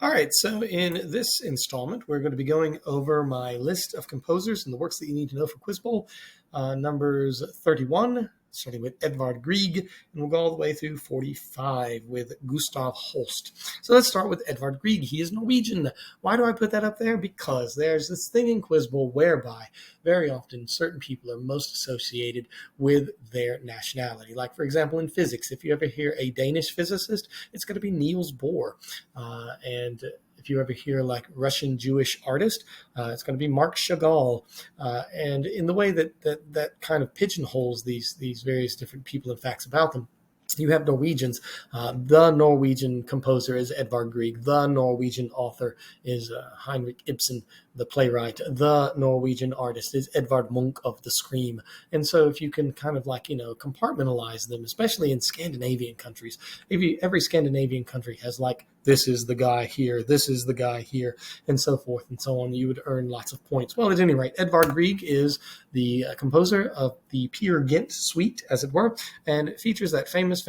All right, so in this installment, we're going to be going over my list of composers and the works that you need to know for Quizbowl, numbers 31, starting with Edvard Grieg, and we'll go all the way through 45 with Gustav Holst. So let's start with Edvard Grieg. He is Norwegian. Why do I put that up there? Because there's this thing in Quizbowl whereby very often certain people are most associated with their nationality. Like, for example, in physics, if you ever hear a Danish physicist, it's going to be Niels Bohr. And if you ever hear like Russian Jewish artist, it's going to be Marc Chagall. And in the way that kind of pigeonholes these various different people and facts about them, you have Norwegians. The Norwegian composer is Edvard Grieg. The Norwegian author is Heinrich Ibsen, the playwright. The Norwegian artist is Edvard Munch of The Scream. And so if you can kind of compartmentalize them, especially in Scandinavian countries, every Scandinavian country has this is the guy here, this is the guy here, and so forth and so on. You would earn lots of points. Well, at any rate, Edvard Grieg is the composer of the Peer Gynt suite, as it were, and it features that famous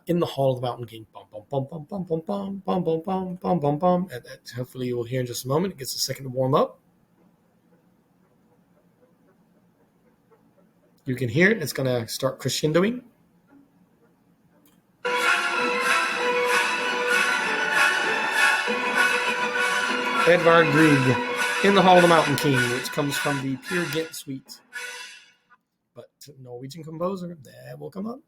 In the Hall of the Mountain King. Bum, bum, bum, bum, bum, bum, bum, bum, bum, bum, bum, bum, bum. And that hopefully you will hear in just a moment. It gets a second to warm up. You can hear it. It's going to start crescendoing. Edvard Grieg, In the Hall of the Mountain King, which comes from the Peer Gynt suite. But Norwegian composer, that will come up.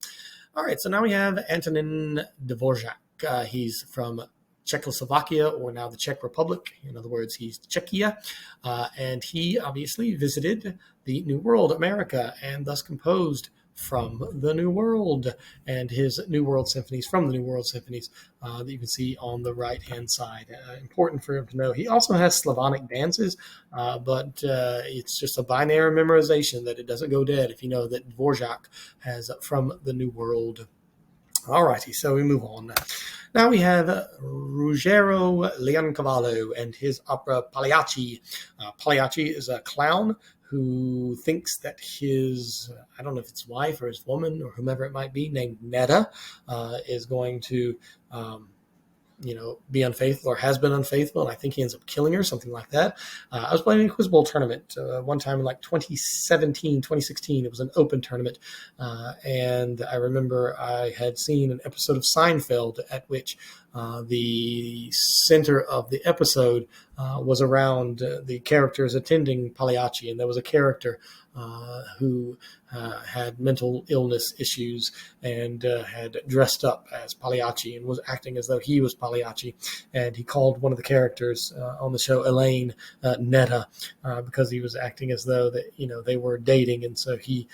All right, so now we have Antonin Dvorak. He's from Czechoslovakia, or now the Czech Republic. In other words, he's Czechia. And he obviously visited the New World, America, and thus composed from the New World, and his New World symphonies from the New World symphonies that you can see on the right-hand side. Important for him to know. He also has Slavonic dances, but it's just a binary memorization that it doesn't go dead if you know that Dvorak has from the New World. All righty, so we move on. Now we have Ruggero Leoncavallo and his opera Pagliacci. Pagliacci is a clown who thinks that his, I don't know if it's wife or his woman or whomever it might be, named Netta, is going to, be unfaithful or has been unfaithful, and I think he ends up killing her, something like that. I was playing a Quiz Bowl tournament one time in 2017, 2016. It was an open tournament, and I remember I had seen an episode of Seinfeld at which the center of the episode was around the characters attending Pagliacci, and there was a character who had mental illness issues and had dressed up as Pagliacci and was acting as though he was Pagliacci, and he called one of the characters on the show Elaine Netta because he was acting as though that they were dating, and so he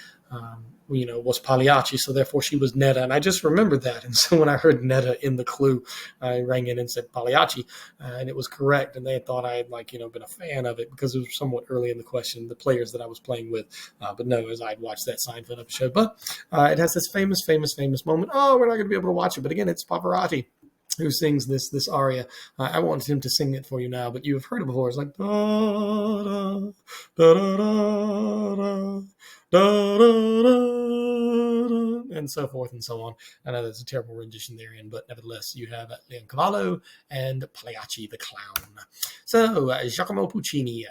was Pagliacci, so therefore she was Netta. And I just remembered that. And so when I heard Netta in the clue, I rang in and said Pagliacci, and it was correct. And they thought I had been a fan of it because it was somewhat early in the question, the players that I was playing with. But no, as I'd watched that Seinfeld episode. But it has this famous moment. Oh, we're not going to be able to watch it. But again, it's Pavarotti who sings this aria. I wanted him to sing it for you now, but you've heard it before. It's like da da da da da da da da, and so forth and so on. I know there's a terrible rendition therein, but nevertheless, you have Leoncavallo and Pagliacci the clown. So Giacomo Puccini,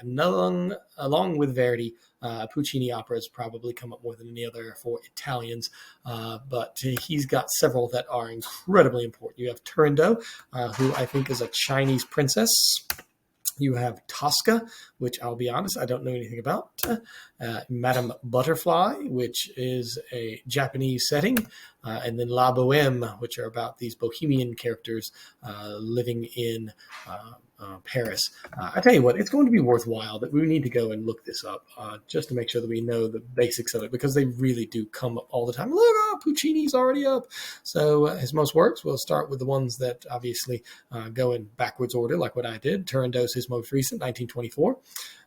along with Verdi, Puccini operas probably come up more than any other for Italians, but he's got several that are incredibly important. You have Turandot, who I think is a Chinese princess. You have Tosca, which I'll be honest, I don't know anything about. Madame Butterfly, which is a Japanese setting. And then La Bohème, which are about these bohemian characters living in Paris. I tell you what, it's going to be worthwhile that we need to go and look this up just to make sure that we know the basics of it, because they really do come up all the time. Look, Puccini's already up. So his most works, we'll start with the ones that obviously go in backwards order, like what I did. Turandot's his most recent, 1924.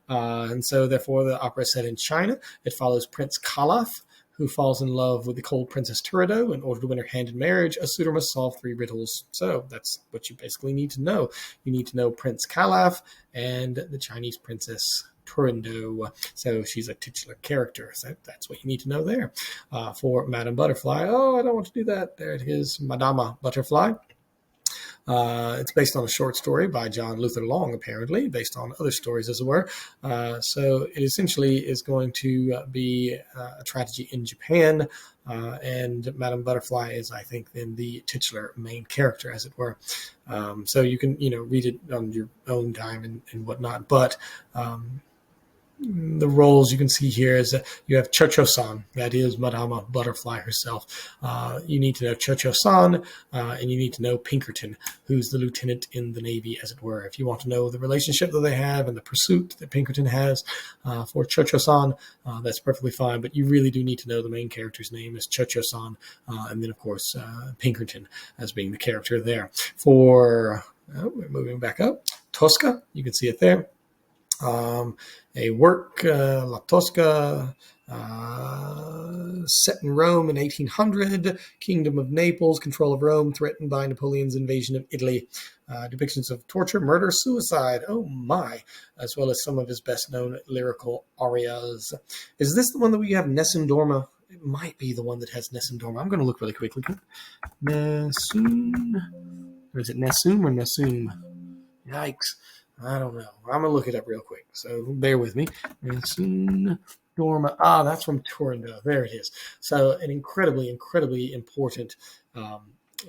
And so therefore the opera is set in China. It follows Prince Calaf, who falls in love with the cold Princess Turandot. In order to win her hand in marriage, a suitor must solve 3 riddles. So that's what you basically need to know. You need to know Prince Calaf and the Chinese Princess Turandot. So she's a titular character. So that's what you need to know there. For Madame Butterfly, oh, I don't want to do that. There it is, Madama Butterfly. It's based on a short story by John Luther Long, apparently, based on other stories, as it were. So it essentially is going to be a tragedy in Japan, and Madame Butterfly is, I think, then the titular main character, as it were. So you can, read it on your own time and whatnot. But the roles you can see here is that you have Cho-Cho-san, that is Madame Butterfly herself. You need to know Cho-Cho-san, and you need to know Pinkerton, who's the lieutenant in the Navy, as it were. If you want to know the relationship that they have and the pursuit that Pinkerton has for Cho-Cho-san, that's perfectly fine, but you really do need to know the main character's name is Cho-Cho-san, and then, of course, Pinkerton as being the character there. For, we're moving back up, Tosca, you can see it there. A work, La Tosca, set in Rome in 1800, Kingdom of Naples, control of Rome, threatened by Napoleon's invasion of Italy. Depictions of torture, murder, suicide, oh my, as well as some of his best-known lyrical arias. Is this the one that we have Nessun Dorma? It might be the one that has Nessun Dorma. I'm going to look really quickly. Nessun, or is it Nessum or Nessum? Yikes. I don't know. I'm going to look it up real quick, so bear with me. Nessun Dorma. That's from Turandot. There it is. So an incredibly, incredibly important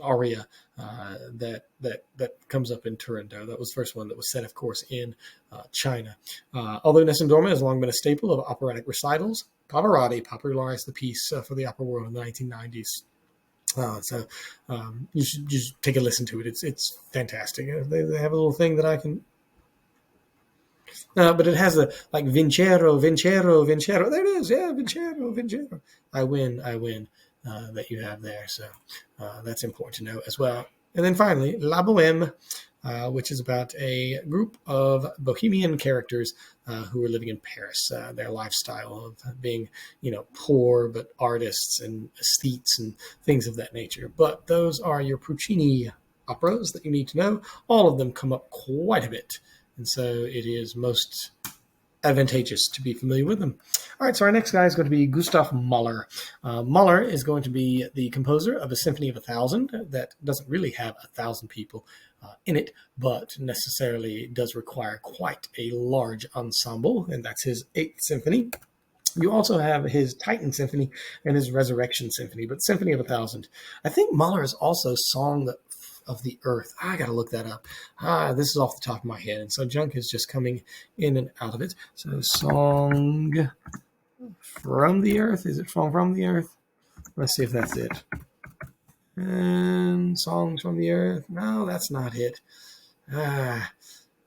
aria that comes up in Turandot. That was the first one that was set, of course, in China. Although Nessun Dorma has long been a staple of operatic recitals, Pavarotti popularized the piece for the opera world in the 1990s. So you should just take a listen to it. It's fantastic. They have a little thing that I can... but it has the, like, Vincero. There it is. Yeah, Vincero. I win. That you have there. So that's important to know as well. And then finally, La Bohème, which is about a group of bohemian characters who are living in Paris. Their lifestyle of being, poor, but artists and aesthetes and things of that nature. But those are your Puccini operas that you need to know. All of them come up quite a bit. And so it is most advantageous to be familiar with them. All right, so our next guy is going to be Gustav Mahler. Mahler is going to be the composer of a Symphony of 1,000 that doesn't really have 1,000 people in it, but necessarily does require quite a large ensemble, and that's his 8th Symphony. You also have his Titan Symphony and his Resurrection Symphony, but Symphony of 1,000. I think Mahler is also Song of the Earth. I got to look that up. This is off the top of my head, and so junk is just coming in and out of it. So Song from the Earth. Is it from the Earth? Let's see if that's it. And Songs from the Earth. No, that's not it.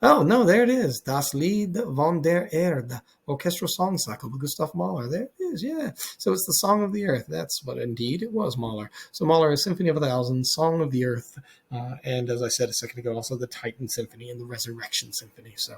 Oh, no, there it is. Das Lied von der Erde, Orchestral Song Cycle by Gustav Mahler. There it is, yeah. So it's the Song of the Earth. That's what, indeed, it was Mahler. So Mahler is Symphony of 1,000, Song of the Earth, and as I said a second ago, also the Titan Symphony and the Resurrection Symphony. So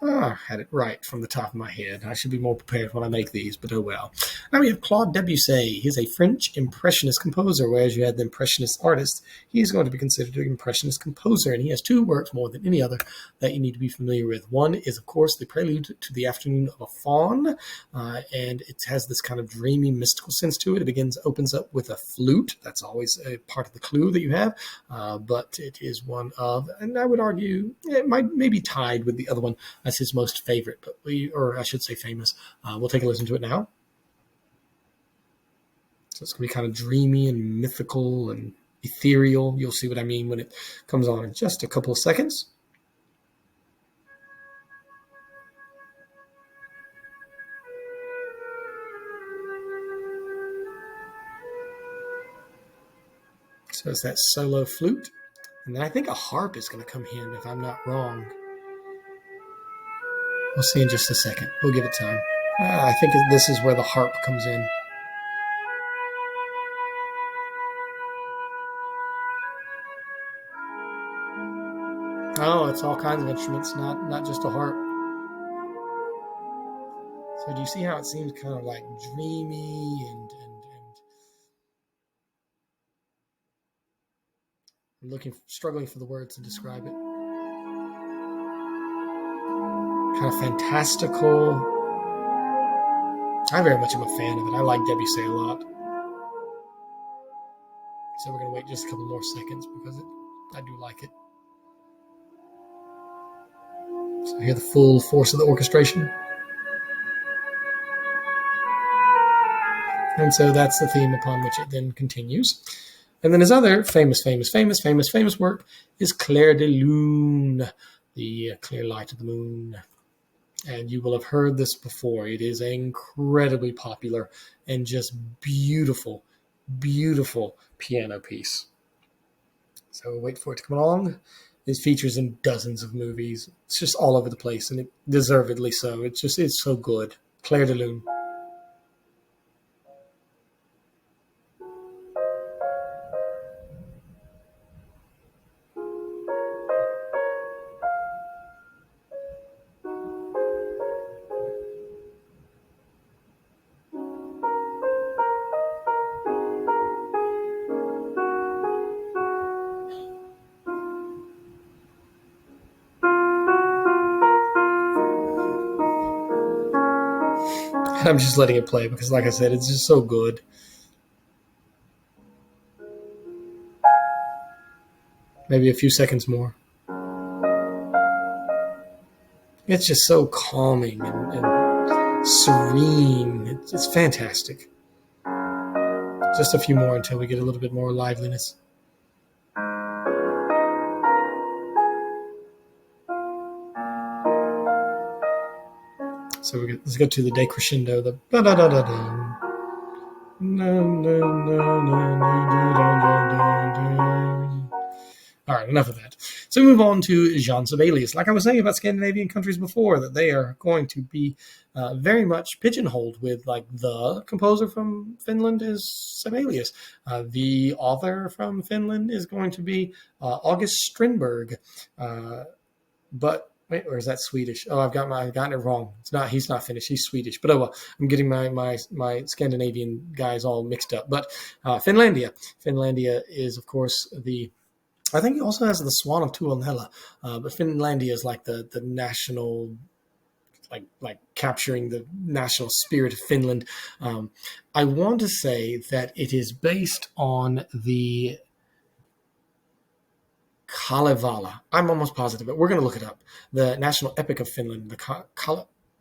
I had it right from the top of my head. I should be more prepared when I make these, but oh well. Now we have Claude Debussy. He's a French Impressionist composer, whereas you had the Impressionist artist. He's going to be considered an Impressionist composer, and he has 2 works more than any other that you need to be familiar with. One is, of course, the Prelude to the Afternoon of a Faun, and it has this kind of dreamy, mystical sense to it. It opens up with a flute. That's always a part of the clue that you have, but it is one of, and I would argue, it may be tied with the other one as his most favorite, but or I should say famous. We'll take a listen to it now. So it's going to be kind of dreamy and mythical and ethereal. You'll see what I mean when it comes on in just a couple of seconds. So it's that solo flute. And then I think a harp is going to come in, if I'm not wrong. We'll see in just a second. We'll give it time. I think this is where the harp comes in. Oh, it's all kinds of instruments, not just a harp. So do you see how it seems kind of like dreamy and I'm struggling for the words to describe it. Kind of fantastical. I very much am a fan of it. I like Debussy a lot. So we're going to wait just a couple more seconds because I do like it. So I hear the full force of the orchestration. And so that's the theme upon which it then continues. And then his other famous work is Clair de Lune, the clear light of the moon. And you will have heard this before. It is incredibly popular and just beautiful, beautiful piano piece. So wait for it to come along. It features in dozens of movies. It's just all over the place, and it deservedly so. It's so good. Clair de Lune. And I'm just letting it play because, like I said, it's just so good. Maybe a few seconds more. It's just so calming and serene. It's fantastic. Just a few more until we get a little bit more liveliness. So let's go to the decrescendo, the ba-da-da-da-da. All right, enough of that. So we move on to Jean Sibelius. Like I was saying about Scandinavian countries before, that they are going to be very much pigeonholed with, like, the composer from Finland is Sibelius. The author from Finland is going to be August Strindberg. But wait, or is that Swedish? Oh, I've gotten it wrong. He's not Finnish. He's Swedish. But oh well, I'm getting my Scandinavian guys all mixed up. But Finlandia is, of course, I think he also has the Swan of Tuonela, but Finlandia is like the national, like capturing the national spirit of Finland. I want to say that it is based on the Kalevala. I'm almost positive, but we're going to look it up. The national epic of Finland, the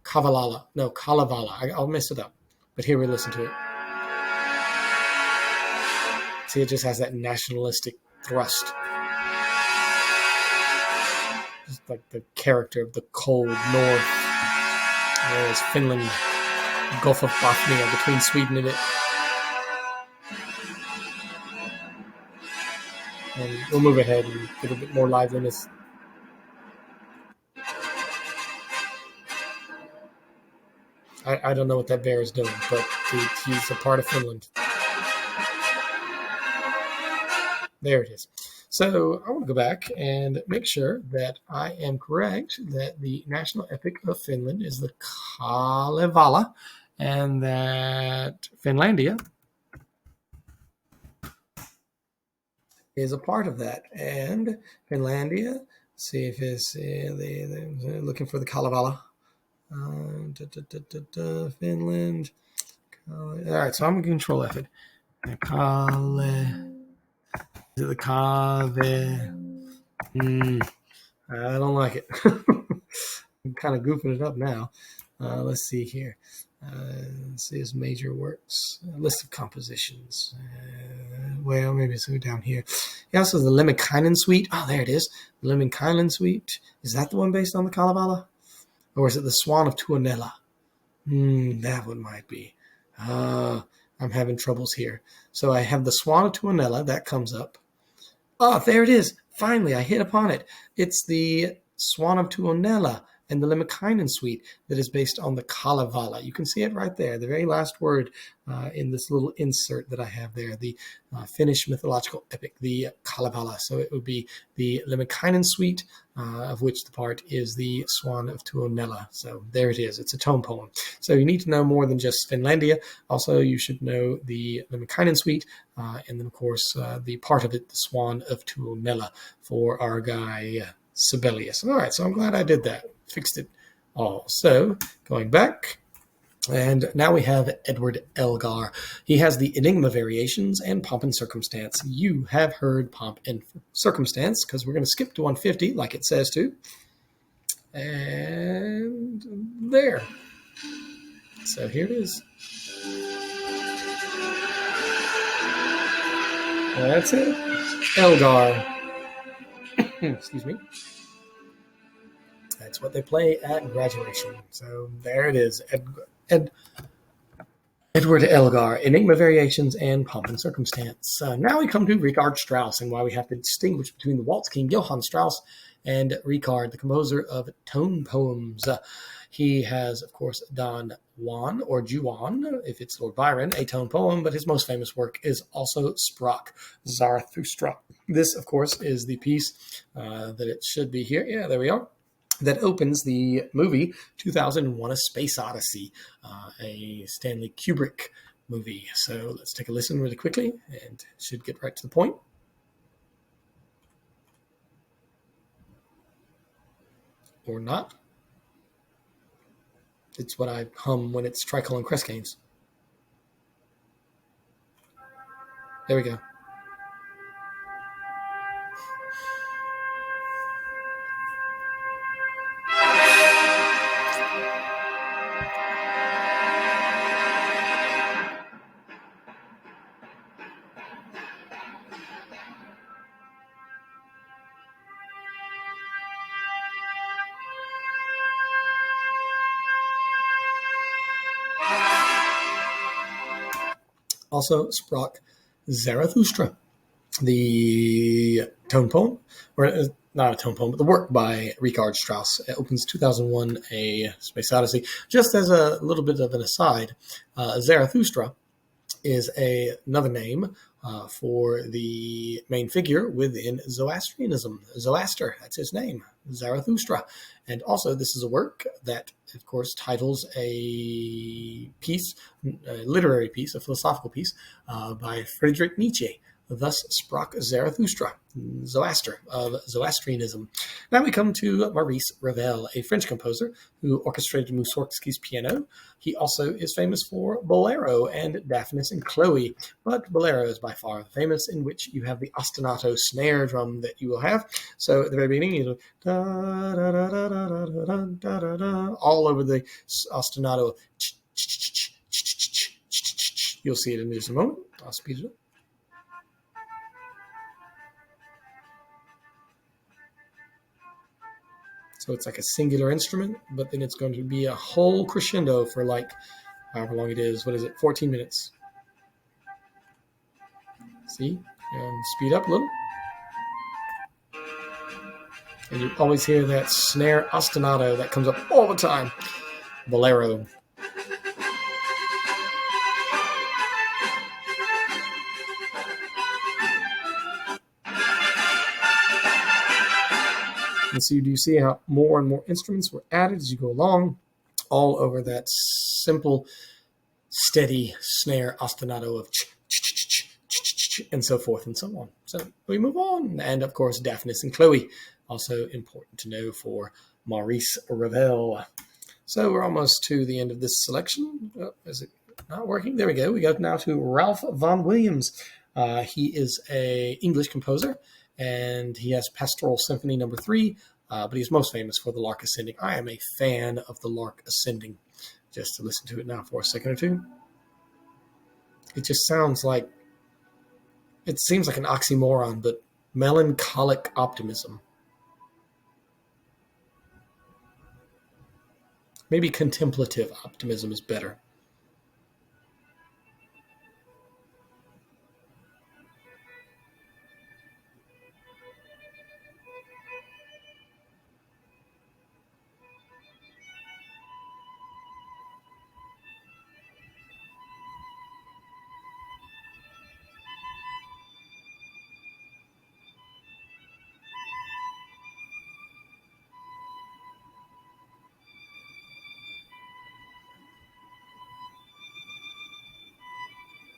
Kalevala. No, Kalevala. I'll mess it up. But here we listen to it. See, it just has that nationalistic thrust. Just like the character of the cold north. There's Finland, Gulf of Bothnia between Sweden and it. And we'll move ahead and get a bit more liveliness. I don't know what that bear is doing, but he's a part of Finland. There it is. So I want to go back and make sure that I am correct, that the national epic of Finland is the Kalevala, and that Finlandia is a part of that. And Finlandia, see if it's they're looking for the Kalevala. Finland. All right, so I'm going to control F it. Is it the Kave? I don't like it. I'm kind of goofing it up now. Let's see here. Let's see his major works. List of compositions. Well, maybe it's down here. He also has the Lemminkainen Suite. Oh, there it is. The Lemminkainen Suite. Is that the one based on the Kalevala? Or is it the Swan of Tuonela? That one might be. I'm having troubles here. So I have the Swan of Tuonela. That comes up. Oh, there it is. Finally, I hit upon it. It's the Swan of Tuonela and the Lemminkainen Suite that is based on the Kalevala. You can see it right there, the very last word in this little insert that I have there, the Finnish mythological epic, the Kalevala. So it would be the Lemminkainen Suite, of which the part is the Swan of Tuonela. So there it is. It's a tone poem. So you need to know more than just Finlandia. Also, you should know the Lemminkainen Suite, and then, of course, the part of it, the Swan of Tuonela, for our guy Sibelius. All right, so I'm glad I did that. Fixed it all. So going back, and now we have Edward Elgar. He has the Enigma Variations and Pomp and Circumstance. You have heard Pomp and Circumstance because we're going to skip to 150 like it says to. And there. So here it is. That's it. Elgar. Excuse me. That's what they play at graduation. So there it is. Edward Elgar, Enigma Variations, and Pomp and Circumstance. Now we come to Richard Strauss and why we have to distinguish between the Waltz King Johann Strauss and Richard, the composer of tone poems. He has, of course, Don Juan, or Juan, if it's Lord Byron, a tone poem, but his most famous work is also Sprach, Zarathustra. This, of course, is the piece that it should be here. Yeah, there we are. That opens the movie 2001: A Space Odyssey, a Stanley Kubrick movie. So let's take a listen really quickly and should get right to the point. Or not. It's what I hum when it's tricolon crest games. There we go. Also, Sprach Zarathustra, the tone poem, or not a tone poem, but the work by Richard Strauss. It opens 2001: A Space Odyssey. Just as a little bit of an aside, Zarathustra is another name for the main figure within Zoroastrianism. Zoroaster, that's his name, Zarathustra. And also, this is a work that, of course, titles a piece, a literary piece, a philosophical piece by Friedrich Nietzsche. Thus sprach Zarathustra, Zoroaster, of Zoroastrianism. Now we come to Maurice Ravel, a French composer who orchestrated Mussorgsky's piano. He also is famous for Bolero and Daphnis and Chloe, but Bolero is by far famous, in which you have the ostinato snare drum that you will have. So at the very beginning, you know, all over the ostinato. You'll see it in just a moment. I'll speed it up. So it's like a singular instrument, but then it's going to be a whole crescendo for like however long it is. What is it? 14 minutes. See? Speed up a little. And you always hear that snare ostinato that comes up all the time. Bolero. And so you do see how more and more instruments were added as you go along, all over that simple, steady snare ostinato of and so forth and so on. So we move on. And of course, Daphnis and Chloe, also important to know for Maurice Ravel. So we're almost to the end of this selection. Oh, is it not working? There we go. We go now to Ralph Vaughan Williams. He is an English composer, and he has Pastoral Symphony No. 3, but he's most famous for the Lark Ascending. I am a fan of the Lark Ascending. Just to listen to it now for a second or two. It just sounds like, it seems like an oxymoron, but melancholic optimism. Maybe contemplative optimism is better.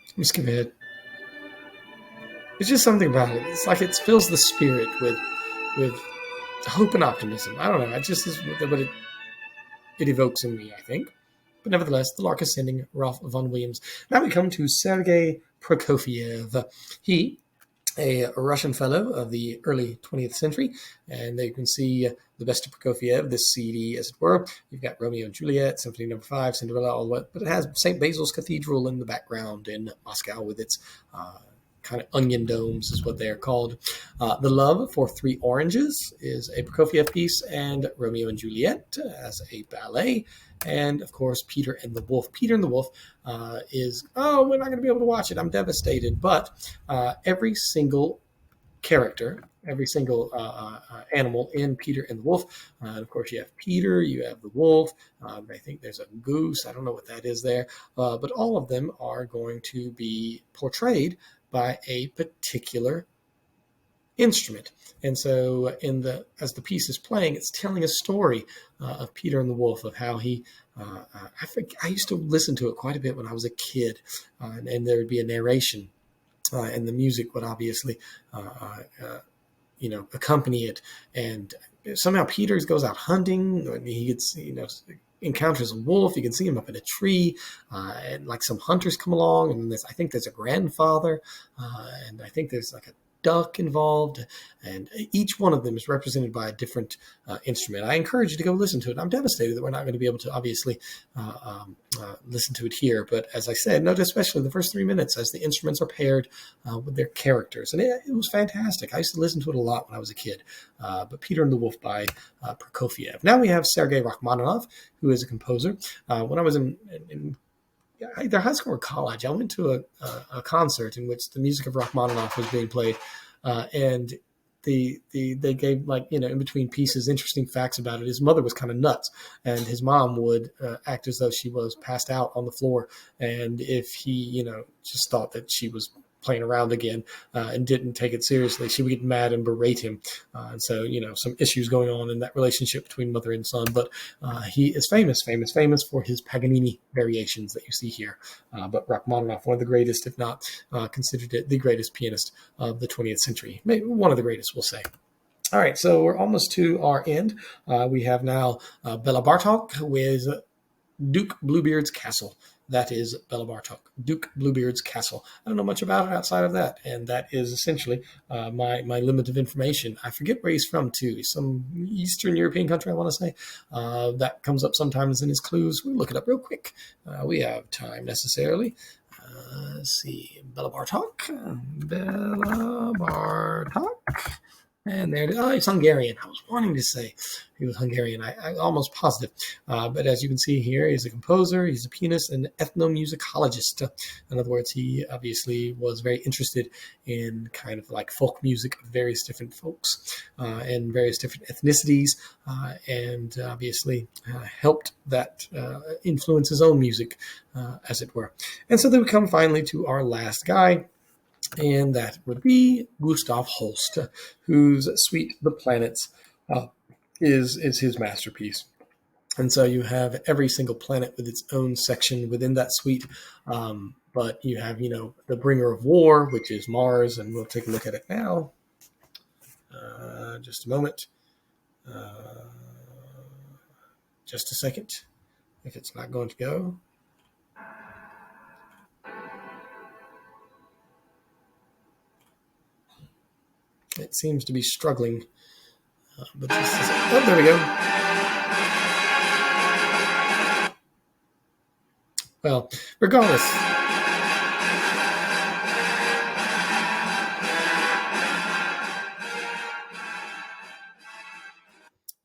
Let me skip ahead. It's just something about it. It's like it fills the spirit with hope and optimism. I don't know. It just is what it evokes in me, I think. But nevertheless, the Lark Ascending, Ralph Vaughan Williams. Now we come to Sergei Prokofiev. He a Russian fellow of the early 20th century. And there you can see the best of Prokofiev, this CD, as it were. You've got Romeo and Juliet, Symphony No. 5, Cinderella, all the way, but it has St. Basil's Cathedral in the background in Moscow with its kind of onion domes is what they are called. The Love for Three Oranges is a Prokofiev piece, and Romeo and Juliet as a ballet. And, of course, Peter and the Wolf. Peter and the Wolf is, we're not going to be able to watch it. I'm devastated. But every single character, every single animal in Peter and the Wolf. And of course, you have Peter, you have the wolf. I think there's a goose. I don't know what that is there. But all of them are going to be portrayed by a particular instrument. And so as the piece is playing, it's telling a story of Peter and the Wolf, of how he, I used to listen to it quite a bit when I was a kid, and there would be a narration, and the music would obviously, accompany it. And somehow Peter goes out hunting, and he gets, encounters a wolf. You can see him up in a tree, and like some hunters come along, and I think there's a grandfather, and I think there's like a duck involved, and each one of them is represented by a different instrument. I encourage you to go listen to it. I'm devastated that we're not going to be able to obviously listen to it here, but as I said, note especially the first 3 minutes as the instruments are paired with their characters, and it was fantastic. I used to listen to it a lot when I was a kid. But Peter and the Wolf by Prokofiev. Now we have Sergei Rachmaninoff, who is a composer. When I was in either high school or college, I went to a concert in which the music of Rachmaninoff was being played, and they gave, like, in between pieces, interesting facts about it. His mother was kind of nuts, and his mom would act as though she was passed out on the floor, and if he just thought that she was playing around again and didn't take it seriously, she would get mad and berate him. And so, some issues going on in that relationship between mother and son. But he is famous for his Paganini variations that you see here. But Rachmaninoff, one of the greatest, if not considered it the greatest pianist of the 20th century. Maybe one of the greatest, we'll say. All right, so we're almost to our end. We have now Bela Bartok with Duke Bluebeard's Castle. That is Bela Bartok, Duke Bluebeard's Castle. I don't know much about it outside of that, and that is essentially my limit of information. I forget where he's from, too. He's some Eastern European country, I want to say. That comes up sometimes in his clues. We'll look it up real quick. We have time necessarily. Let's see. Bela Bartok. And there it is. Oh, he's Hungarian. I was wanting to say he was Hungarian. I'm almost positive. But as you can see here, he's a composer, he's a pianist, and ethnomusicologist. In other words, he obviously was very interested in kind of like folk music of various different folks and various different ethnicities, and obviously helped that influence his own music, as it were. And so then we come finally to our last guy, and that would be Gustav Holst, whose suite, The Planets, is his masterpiece. And so you have every single planet with its own section within that suite. But you have, the bringer of war, which is Mars, and we'll take a look at it now. Just a moment. Just a second, if it's not going to go. It seems to be struggling, but this is, there we go. Well, regardless,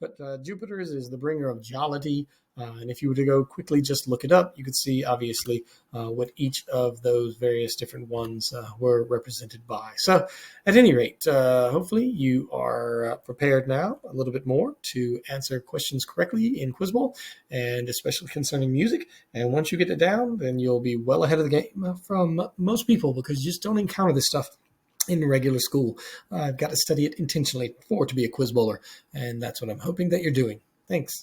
but Jupiter is the bringer of jollity. And if you were to go quickly, just look it up, you could see obviously what each of those various different ones were represented by. So at any rate, hopefully you are prepared now a little bit more to answer questions correctly in Quizbowl, and especially concerning music. And once you get it down, then you'll be well ahead of the game from most people, because you just don't encounter this stuff in regular school. I've got to study it intentionally to be a quiz bowler, and that's what I'm hoping that you're doing. Thanks.